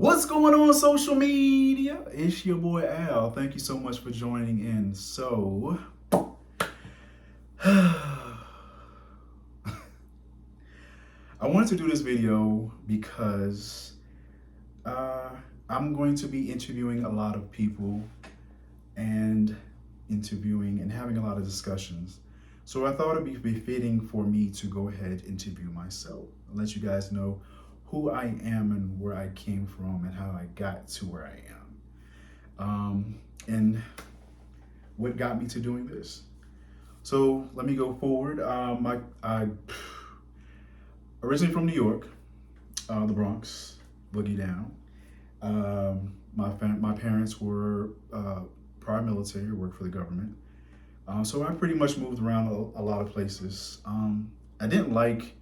What's going on social media? It's your boy Al. Thank you so much for joining in. So, I wanted to do this video because uh, I'm going to be interviewing a lot of people and interviewing and having a lot of discussions. So I thought it'd be befitting for me to go ahead and interview myself, let you guys know who I am and where I came from and how I got to where I am. And what got me to doing this. So let me go forward. I originally from New York, the Bronx, Boogie Down. My parents were prior military, worked for the government. So I pretty much moved around a lot of places. I didn't like,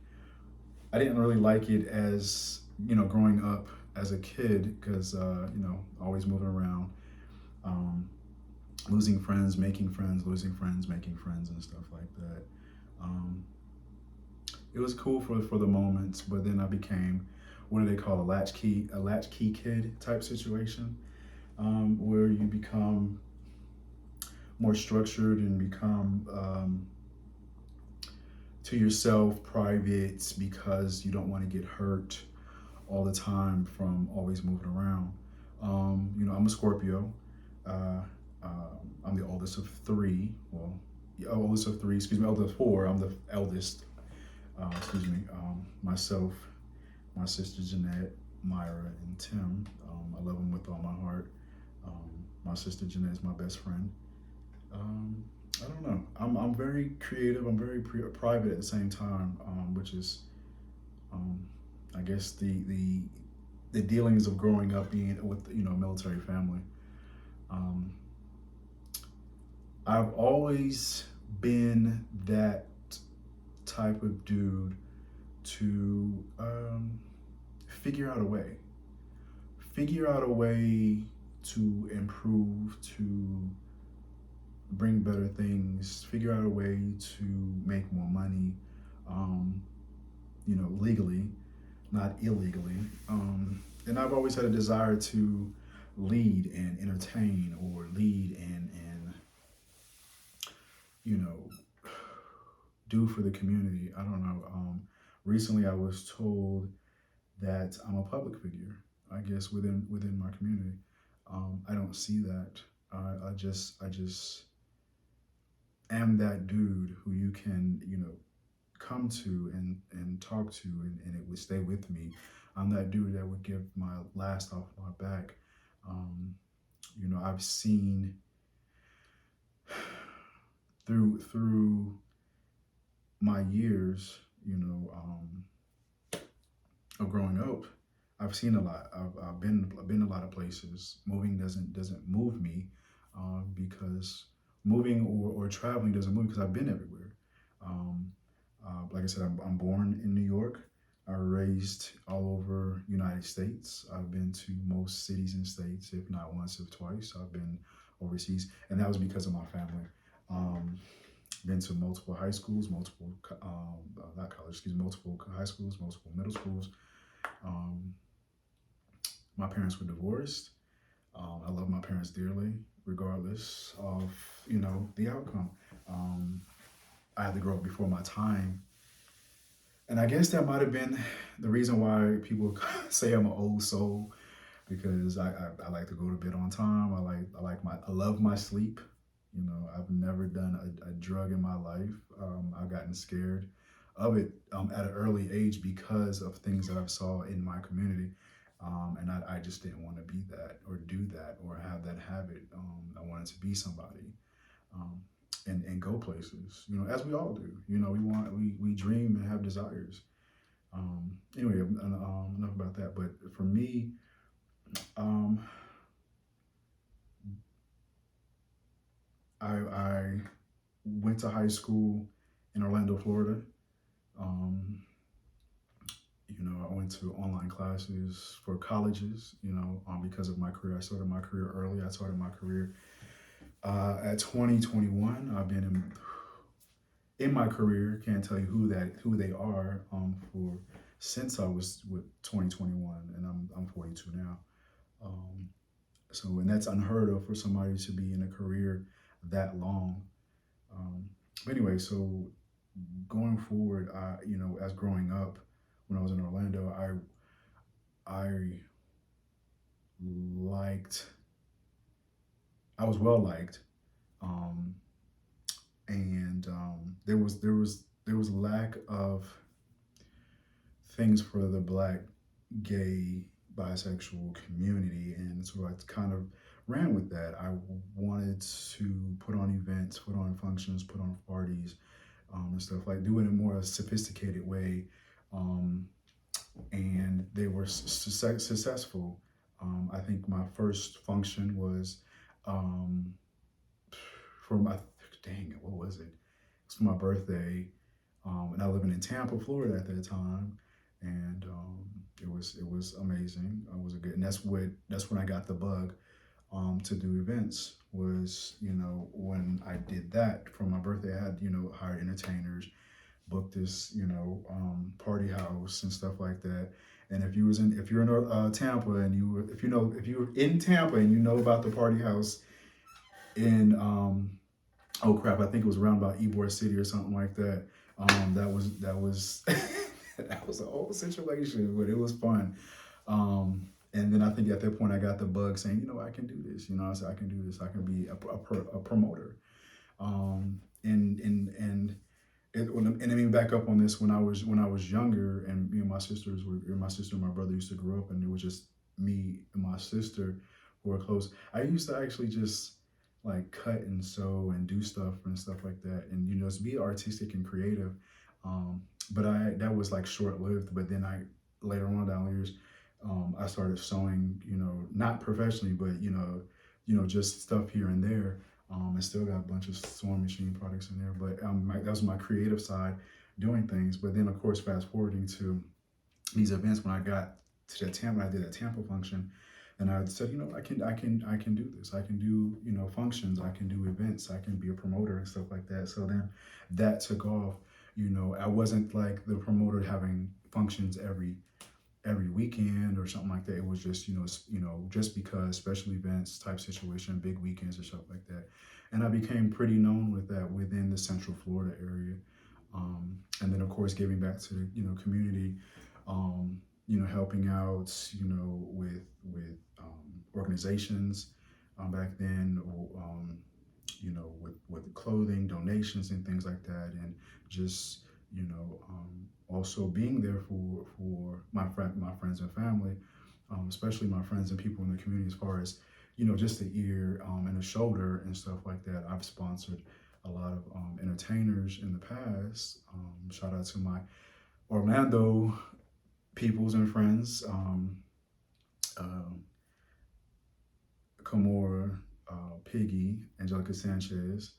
I didn't really like it as growing up as a kid because always moving around. Um, Losing friends, making friends, losing friends, making friends, and stuff like that. Um, it was cool for the moments, but then I became, what do they call a latchkey kid type situation, where you become more structured and become to yourself private because you don't want to get hurt all the time from always moving around. I'm a Scorpio. Uh, I'm the oldest of three. Well, oldest of three. Excuse me, oldest of four. I'm the eldest. Myself, my sister Jeanette, Myra, and Tim. I love them with all my heart. My sister Jeanette is my best friend. I don't know. I'm very creative. I'm very private at the same time, which is, I guess, the dealings of growing up being with a military family. Um, I've always been that type of dude to figure out a way, figure out a way to improve, to bring better things, figure out a way to make more money, legally, not illegally. And I've always had a desire to lead and entertain or lead and you know, do for the community. I don't know. Recently, I was told that I'm a public figure. I guess within my community, I don't see that. I just am that dude who you can come to and talk to and it would stay with me. I'm that dude that would give my last off my back. I've seen through my years, of growing up, I've seen a lot. I've been a lot of places. Moving doesn't move me, because moving or traveling doesn't move because I've been everywhere. Um, like I said, I'm born in New York. I was raised all over United States. I've been to most cities and states, if not once, if twice. I've been overseas, and that was because of my family. Um, Been to multiple high schools, multiple not college, excuse me, multiple high schools, multiple middle schools. Um, my parents were divorced. I love my parents dearly, regardless of the outcome. Um, I had to grow up before my time, and I guess that might have been the reason why people say I'm an old soul because I like to go to bed on time. I love my sleep. I've never done a drug in my life. I've gotten scared of it at an early age because of things that I saw in my community. And I just didn't want to be that or do that or have that habit. I wanted to be somebody, um, and go places, as we all do. We dream and have desires. Anyway, enough about that. But for me, um, I went to high school in Orlando, Florida. Um, I went to online classes for colleges, because of my career. I started my career early. I started my career at 2021. I've been in my career, can't tell you who they are, for since I was with 2021, and I'm 42 now. Um, so, and that's unheard of for somebody to be in a career that long. Um, but anyway, so going forward, as growing up, when I was in Orlando, I liked, I was well liked, um, and there was a lack of things for the black, gay, bisexual community, and so I kind of ran with that. I wanted to put on events, put on functions, put on parties, and stuff, like do it in a more sophisticated way. Um, and they were successful. I think my first function was um, for my dang it, what was it? It's for my birthday, and I was living in Tampa, Florida at that time, and it was amazing. It was a good, and that's when I got the bug to do events. Was when I did that for my birthday, I had hired entertainers, booked this party house and stuff like that. And if you're in Tampa, and if you were in Tampa and you know about the party house in oh crap, I think it was around about Ybor City or something like that. That was that was a whole situation, but it was fun. And then I think at that point I got the bug saying, I can do this. I said I can do this. I can be a promoter. And and I mean, back up on this, when I was younger, and me and my sisters were my sister and my brother used to grow up, and it was just me and my sister who were close. I used to actually just like cut and sew and do stuff and stuff like that, and just be artistic and creative. Um, but that was like short lived. But then I later on down the years, I started sewing. Not professionally, but just stuff here and there. I still got a bunch of sewing machine products in there, but that was my creative side doing things. But then, of course, fast forwarding to these events, when I got to the Tampa, I did a Tampa function, and I said, I can do this. I can do, functions. I can do events. I can be a promoter and stuff like that. So then that took off. I wasn't like the promoter having functions every weekend or something like that. It was just just because special events type situation, big weekends or stuff like that. And I became pretty known with that within the Central Florida area. And then of course giving back to the community, helping out with organizations back then, with clothing donations and things like that, and just also being there for my friends and family, especially my friends and people in the community, as far as just the ear and the shoulder and stuff like that. I've sponsored a lot of entertainers in the past. Shout out to my Orlando peoples and friends, uh, Kamora, Piggy, Angelica Sanchez,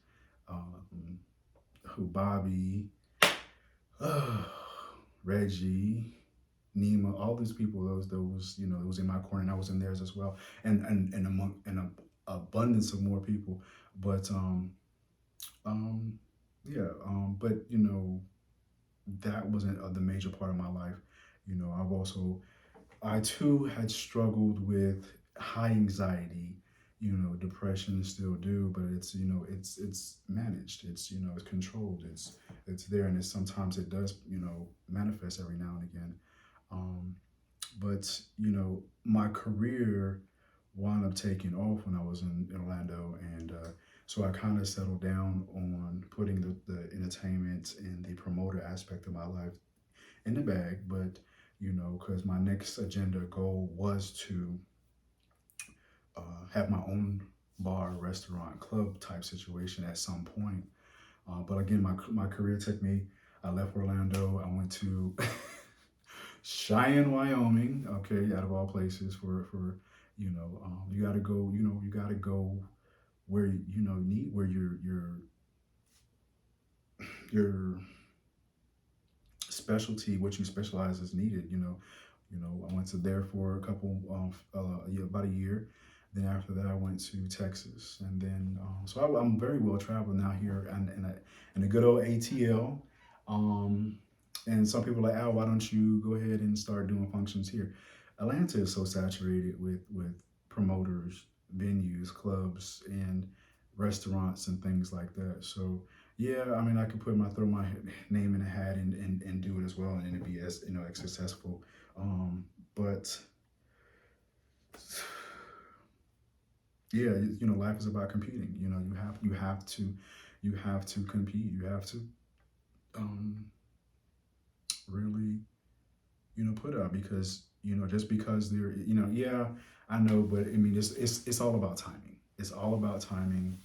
um, who Bobby, Reggie, Nima, all these people, those it was in my corner, and I was in theirs as well, and among an abundance of more people. But um, yeah, but that wasn't the major part of my life. I too had struggled with high anxiety, depression still do, but it's managed, it's controlled, it's there, and sometimes it does, manifest every now and again. Um, but my career wound up taking off when I was in Orlando, and so I kind of settled down on putting the entertainment and the promoter aspect of my life in the bag. But because my next agenda goal was to have my own bar, restaurant, club type situation at some point. But again, my career took me. I left Orlando. I went to Cheyenne, Wyoming. Okay, out of all places, for you got to go. You got to go where need where your specialty, what you specialize, is needed. I went to there for a couple about a year. Then after that, I went to Texas, and then so I'm very well traveled now here, and in a good old ATL. Um, and some people are like, why don't you go ahead and start doing functions here? Atlanta is so saturated with promoters, venues, clubs, and restaurants and things like that. So yeah, I mean, I could throw my name in a hat and do it as well, and it'd be as as successful. But yeah, life is about competing. You have to compete. You have to um, really put up because just because they're yeah, I know, but I mean it's all about timing. It's all about timing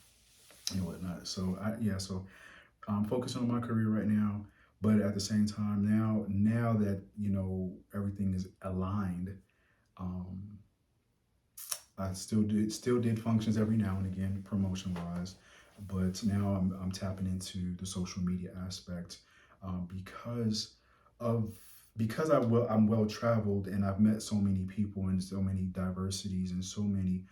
and whatnot. So so I'm focusing on my career right now, but at the same time now that everything is aligned, um, I still did functions every now and again, promotion wise, but now I'm tapping into the social media aspect because of I'm well traveled and I've met so many people and so many diversities and so many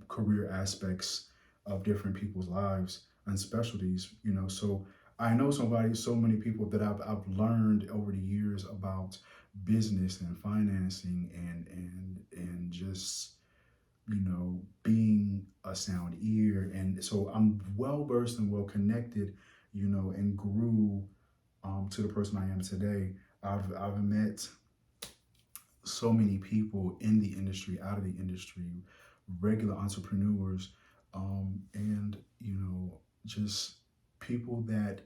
career aspects of different people's lives and specialties. So I know so many people that I've learned over the years about business and financing and just being a sound ear. And so I'm well versed and well connected, and grew to the person I am today. I've met so many people in the industry, out of the industry, regular entrepreneurs, and just people that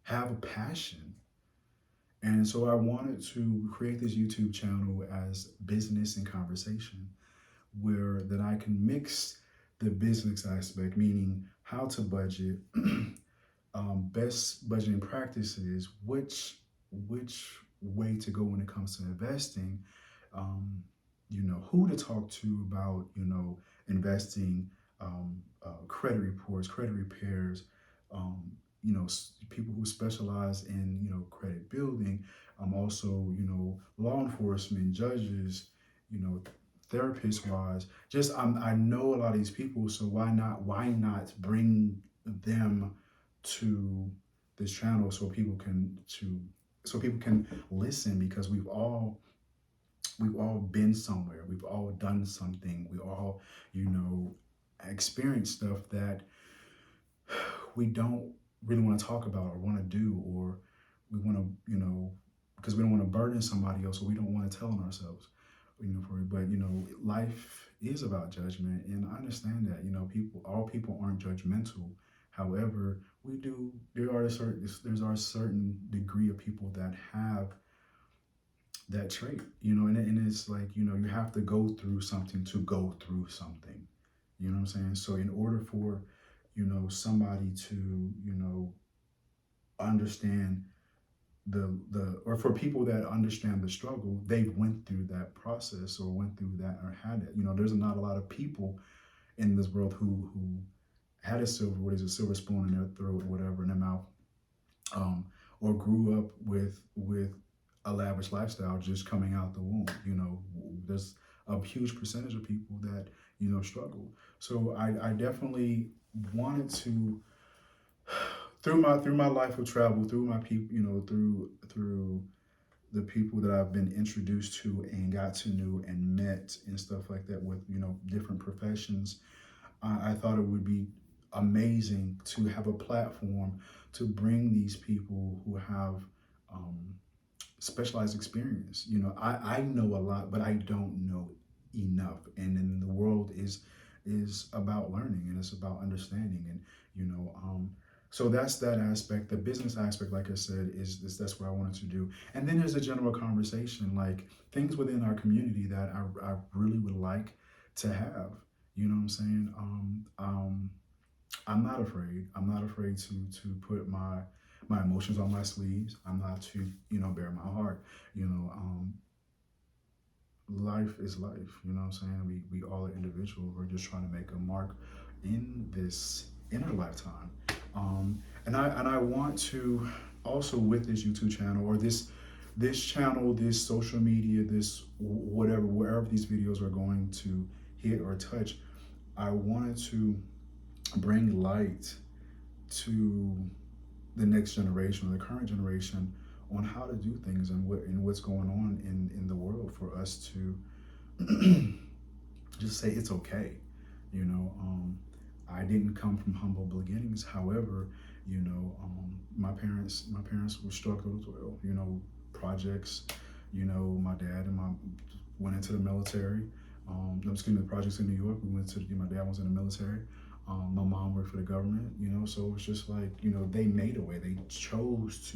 have a passion. And so I wanted to create this YouTube channel as business and conversation, where that I can mix the business aspect, meaning how to budget, best budgeting practices, which way to go when it comes to investing, who to talk to about investing, credit reports, credit repairs, people who specialize in credit building, also law enforcement, judges, you know therapist wise. Just I know a lot of these people, so why not bring them to this channel so people can listen, because we've all been somewhere, we've all done something, we all experienced stuff that we don't really want to talk about or want to do, or we want to because we don't want to burden somebody else, or we don't want to tell on ourselves, but life is about judgment, and I understand that all people aren't judgmental. However, there's a certain degree of people that have that trait, and it's like you have to go through something to go through something. You know what I'm saying? So in order for somebody to understand or for people that understand the struggle, they went through that process or went through that or had it. There's not a lot of people in this world who had a silver spoon in their throat or whatever, in their mouth, um, or grew up with a lavish lifestyle just coming out the womb. There's a huge percentage of people that struggle. So I definitely wanted to, through my life of travel, through my people, through the people that I've been introduced to and got to know and met and stuff like that, with different professions. I thought it would be amazing to have a platform to bring these people who have specialized experience. I know a lot, but I don't know enough. And then the world is about learning, and it's about understanding, and so that's that aspect. The business aspect, like I said, is that's what I wanted to do. And then there's a general conversation, like things within our community that I really would like to have. You know what I'm saying? I'm not afraid. I'm not afraid to put my emotions on my sleeves. I'm not to bare my heart. Life is life. You know what I'm saying? We all are individual. We're just trying to make a mark in our lifetime. And I want to also, with this YouTube channel, or this channel, this social media, this whatever, wherever these videos are going to hit or touch, I wanted to bring light to the next generation, or the current generation, on how to do things, and what's going on in the world, for us to just say it's okay. You know, I didn't come from humble beginnings. However, my parents were struggled as well. Projects. My dad and my went into the military. Excuse me, the projects in New York. We went to. My dad was in the military. My mom worked for the government. So it's just like they made a way. They chose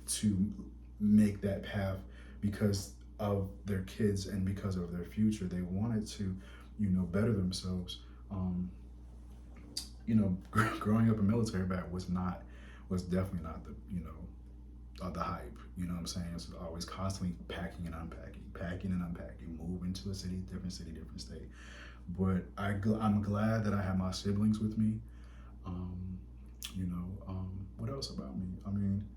to make that path because of their kids and because of their future. They wanted to, better themselves. Growing up a military brat was definitely not the hype. You know what I'm saying? It's always constantly packing and unpacking, moving to a city, different state. But I'm glad that I have my siblings with me. Um, what else about me? I mean,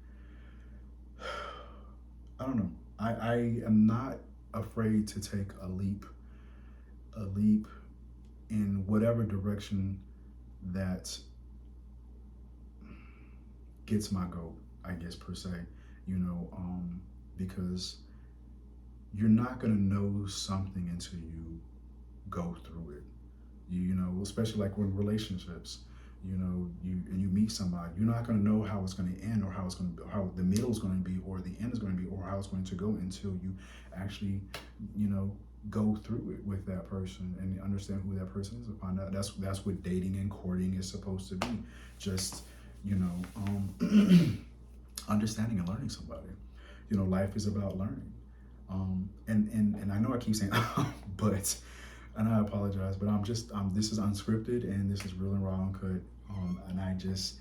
I don't know. I am not afraid to take a leap in whatever direction that gets my goal, I guess, per se, because you're not going to know something until you go through it. Especially like with relationships, you meet somebody, you're not going to know how it's going to end or how the middle is going to be or the end is going to be or how it's going to go until you actually, go through it with that person and understand who that person is and find out. That's what dating and courting is supposed to be. Just, understanding and learning somebody. Life is about learning. And I know I keep saying, but, and I apologize, but this is unscripted and this is real and raw uncut. And I just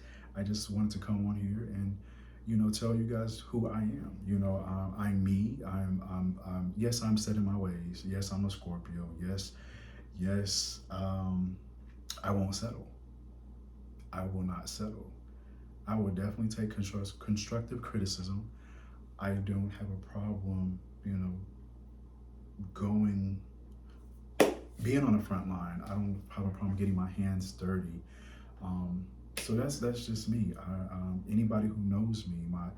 wanted to come on here and, tell you guys who I am. I'm me. Yes, I'm set in my ways. Yes, I'm a Scorpio. Yes, I won't settle. I will not settle. I will definitely take constructive criticism. I don't have a problem, being on the front line. I don't have a problem getting my hands dirty. So that's just me. Anybody who knows me, my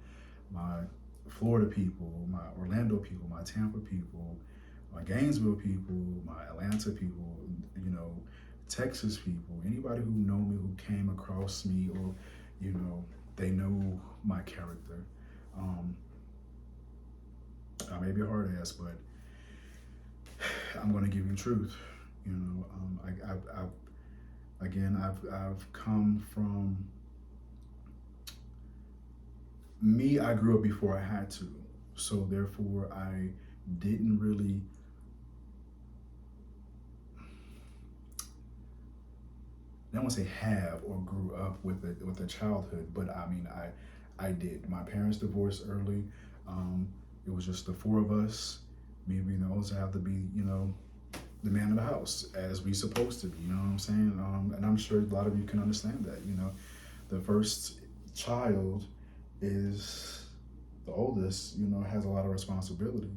Florida people, my Orlando people, my Tampa people, my Gainesville people, my Atlanta people, Texas people, anybody who know me, who came across me, or they know my character. I may be a hard ass, but I'm going to give you truth. I've come from me. I grew up before I had to, so therefore I didn't really. I don't want to say have or grew up with a childhood, but I mean I did. My parents divorced early. It was just the four of us. Me being the oldest, I have to be the man of the house as we supposed to be. You know what I'm saying? And I'm sure a lot of you can understand that. The first child is the oldest. Has a lot of responsibility.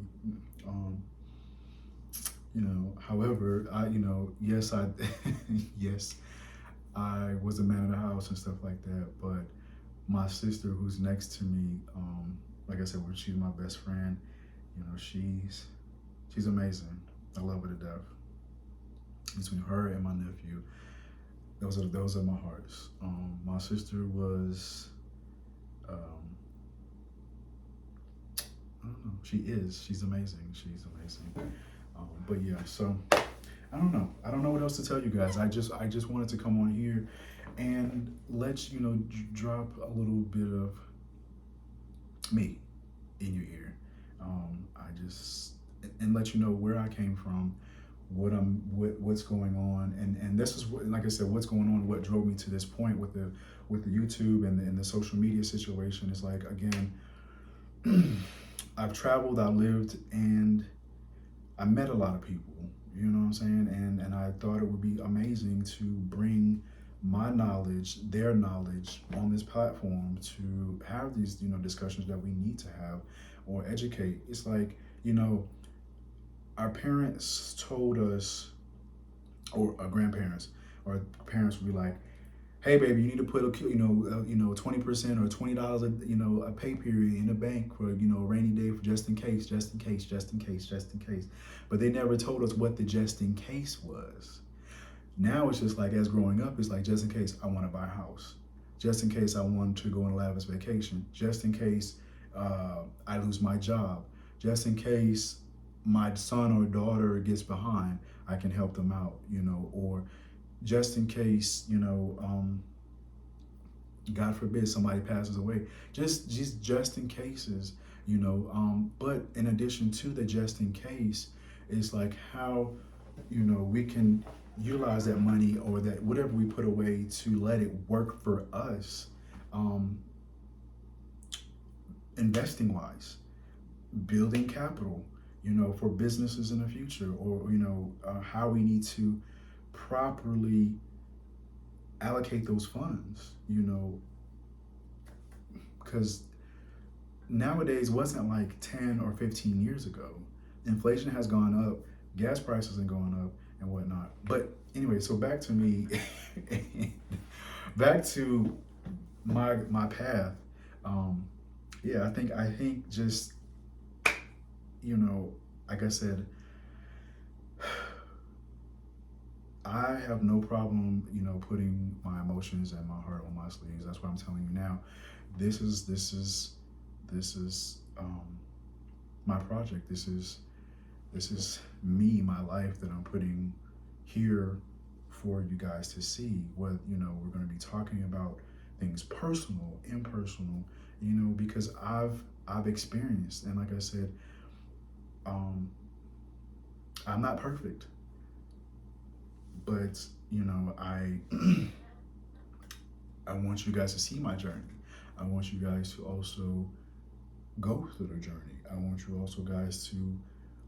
However, yes, yes, I was the man of the house and stuff like that. But my sister, who's next to me, like I said, she's my best friend. She's amazing. I love her to death. Between her and my nephew, those are my hearts. My sister was, I don't know. She's amazing. She's amazing. But yeah, so I don't know. I don't know what else to tell you guys. I just wanted to come on here and let drop a little bit of me in your ear. And let you know where I came from, what's going on, and this is like I said, what's going on, what drove me to this point with the YouTube and the social media situation. Is like, again, I've traveled, I lived, and I met a lot of people. You know what I'm saying? And I thought it would be amazing to bring my knowledge, their knowledge on this platform to have these, discussions that we need to have or educate. It's like, our parents told us, or our grandparents or parents would be like, hey baby, you need to put a 20% or $20 a pay period in the bank for a rainy day, for just in case, just in case, just in case, just in case. But they never told us what the just in case was. Now it's just like, as growing up, it's like, just in case I want to buy a house, just in case I want to go on a lavish vacation, just in case I lose my job, just in case my son or daughter gets behind, I can help them out, or just in case, God forbid somebody passes away. Just in cases, But in addition to the just in case, it's like how, we can utilize that money or that whatever we put away to let it work for us, um, investing wise, building capital, for businesses in the future, or how we need to properly allocate those funds, because nowadays wasn't like 10 or 15 years ago. Inflation has gone up, gas prices have gone up, and whatnot. But anyway, so back to me, back to my path. Um, yeah, I think just like I said, I have no problem, putting my emotions and my heart on my sleeves. That's what I'm telling you now. This is my project. This is me, my life that I'm putting here for you guys to see. What we're going to be talking about things personal, impersonal, because I've experienced, and like I said, um, I'm not perfect, but I I want you guys to see my journey. I want you guys to also go through the journey. I want you also guys to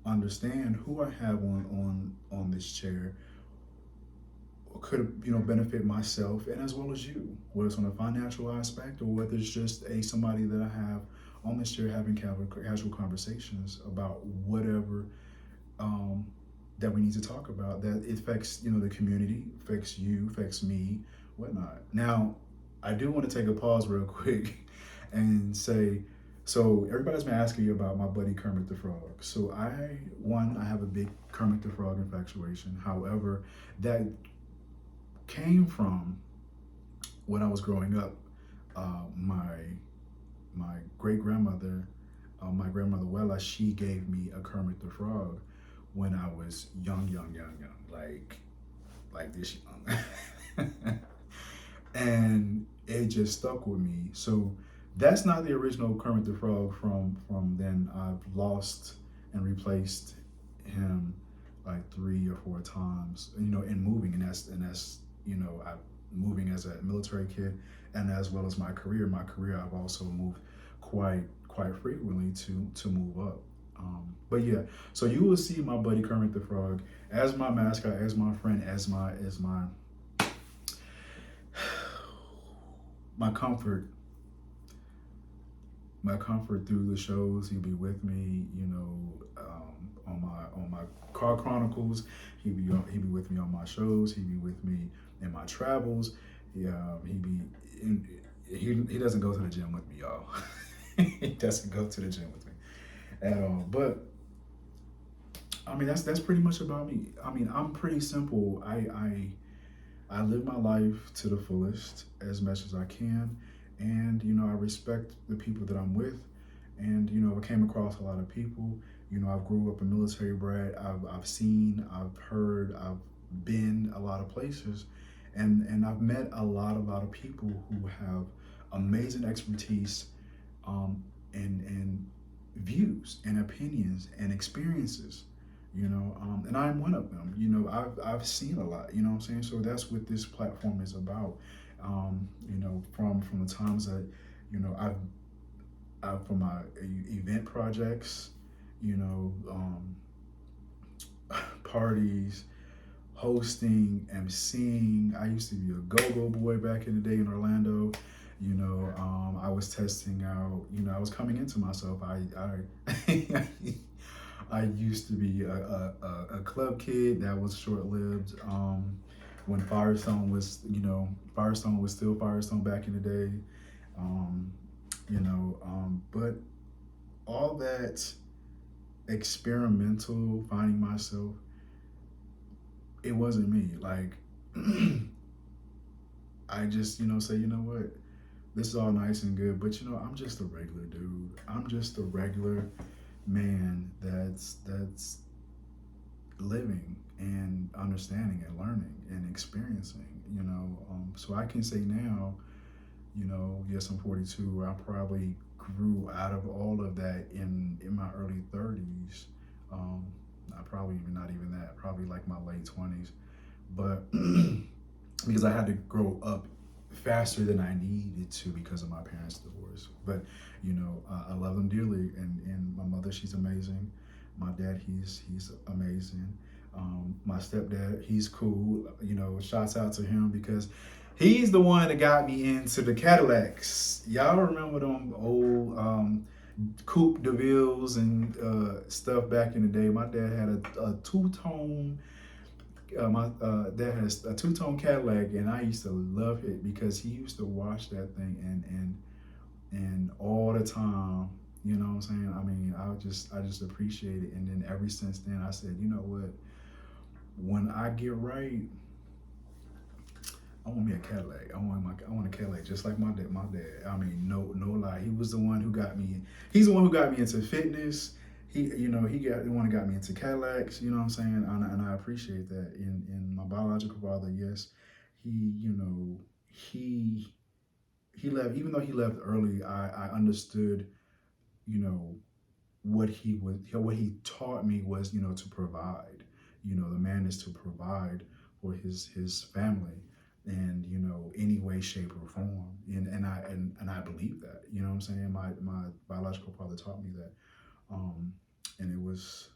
understand who I have on this chair could benefit myself and as well as you, whether it's on a financial aspect or whether it's just somebody that I have on this chair having casual conversations about whatever that we need to talk about, that it affects the community, affects you, affects me, whatnot. Now, I do want to take a pause real quick and say, so everybody's been asking you about my buddy Kermit the Frog. So I have a big Kermit the Frog infatuation. However, that came from when I was growing up. My great grandmother, my grandmother Wella, she gave me a Kermit the Frog when I was young, like this young. And it just stuck with me. So that's not the original Kermit the Frog from then. I've lost and replaced him like 3 or 4 times, in moving, and that's I moving as a military kid, and as well as my career. I've also moved quite frequently to move up. But yeah, so you will see my buddy Kermit the Frog as my mascot, as my friend, as my comfort, through the shows. He'll be with me, on my car chronicles. He'll be with me on my shows. He'll be with me in my travels. He doesn't go to the gym with me, y'all. He doesn't go to the gym with me at all. But I mean, that's pretty much about me. I mean, I'm pretty simple. I live my life to the fullest as much as I can, and I respect the people that I'm with, and I came across a lot of people. I grew up a military brat. I've seen, I've heard, I've been a lot of places, and I've met a lot of people who have amazing expertise, and views and opinions and experiences. And I'm one of them. I've seen a lot. You know what I'm saying? So that's what this platform is about. From the times that I've from my event projects, parties, hosting, emceeing. I used to be a go-go boy back in the day in Orlando. I was testing out. I was coming into myself. I used to be a club kid that was short-lived. when Firestone was, Firestone was still Firestone back in the day. Um, but all that experimental finding myself, it wasn't me. Like, I just, say, you know what, this is all nice and good, but I'm just a regular dude. I'm just a regular man that's living and understanding and learning and experiencing. So I can say now, yes, I'm 42. I probably grew out of all of that in my early 30s. Um, I probably even not even that, probably like my late 20s. But because I had to grow up faster than I needed to because of my parents' divorce. But I love them dearly, and my mother, she's amazing. My dad, he's amazing. My stepdad, he's cool. Shouts out to him because he's the one that got me into the Cadillacs. Y'all remember them old Coupe de Villes and stuff back in the day? My dad had a two-tone my dad has a two-tone Cadillac, and I used to love it because he used to wash that thing and all the time. You know what I'm saying? I mean, I just appreciate it. And then ever since then, I said, you know what? When I get right, I want me a Cadillac. I want a Cadillac just like my dad. My dad. I mean, no lie. He was the one who got me. He's the one who got me into fitness. He got the one who got me into Cadillacs. You know what I'm saying? And I appreciate that. In my biological father, yes, he, he left. Even though he left early, I understood. You know what he taught me was to provide. The man is to provide for his family, and any way, shape, or form. And I believe that. You know what I'm saying? My biological father taught me that. And it was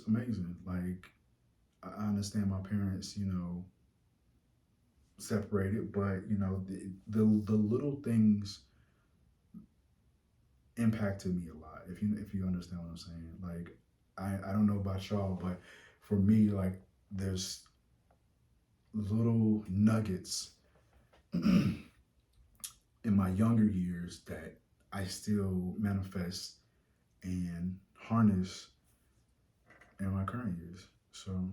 amazing. Like, I understand my parents, separated, but the little things impacted me a lot. If you understand what I'm saying, like, I don't know about y'all, but for me, like, there's little nuggets in my younger years that I still manifest and harness in my current years. So,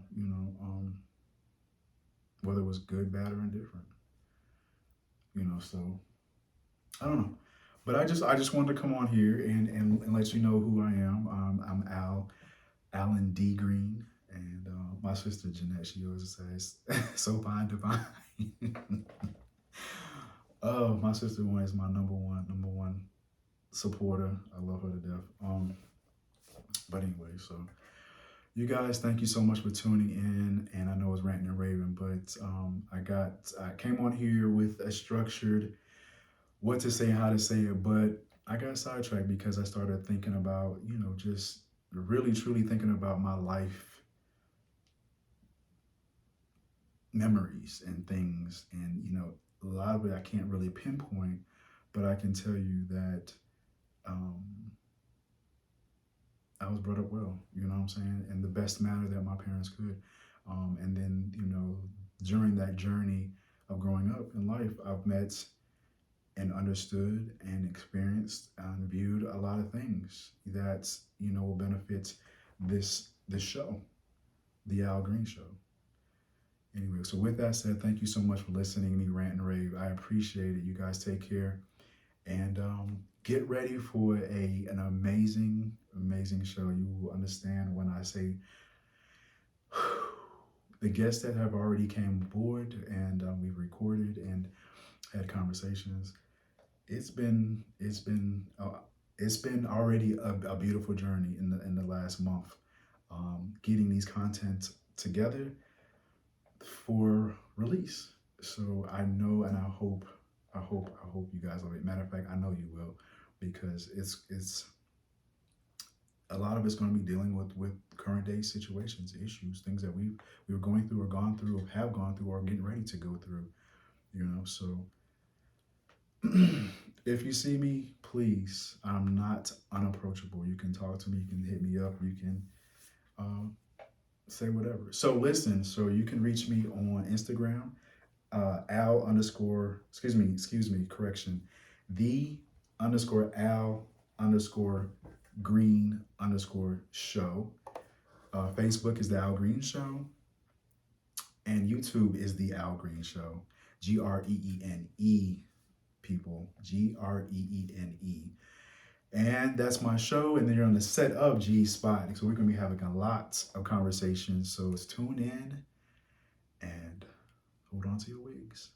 whether it was good, bad, or indifferent, so I don't know. But I just wanted to come on here and let you know who I am. I'm Alan D. Green, and my sister Jeanette, she always says, "So fine, divine." Oh, my sister one is my number one supporter. I love her to death. But anyway, so you guys, thank you so much for tuning in. And I know it's ranting and raving, but I came on here with a structured what to say, how to say it, but I got sidetracked because I started thinking about, just really truly thinking about my life memories and things. And, a lot of it I can't really pinpoint, but I can tell you that um, I was brought up well, you know what I'm saying, in the best manner that my parents could. And then, during that journey of growing up in life, I've met and understood and experienced and viewed a lot of things that will benefit this show, the Al Green Show. Anyway, so with that said, thank you so much for listening to me rant and rave. I appreciate it. You guys take care, and get ready for an amazing show. You will understand when I say the guests that have already came aboard, and we've recorded and had conversations. It's been already a beautiful journey in the last month, getting these content together for release. So I know, and I hope you guys will. Matter of fact, I know you will, because it's a lot of it's going to be dealing with current day situations, issues, things that we were going through or gone through or have gone through or getting ready to go through. So if you see me, please, I'm not unapproachable. You can talk to me. You can hit me up. You can say whatever. So listen, so you can reach me on Instagram, Al underscore, excuse me, correction, the underscore Al underscore Green underscore show. Facebook is the Al Green Show, and YouTube is the Al Green Show. Green, people. Green. And that's my show. And then you're on the set of G Spot. So we're going to be having a lot of conversations. So tune in and hold on to your wigs.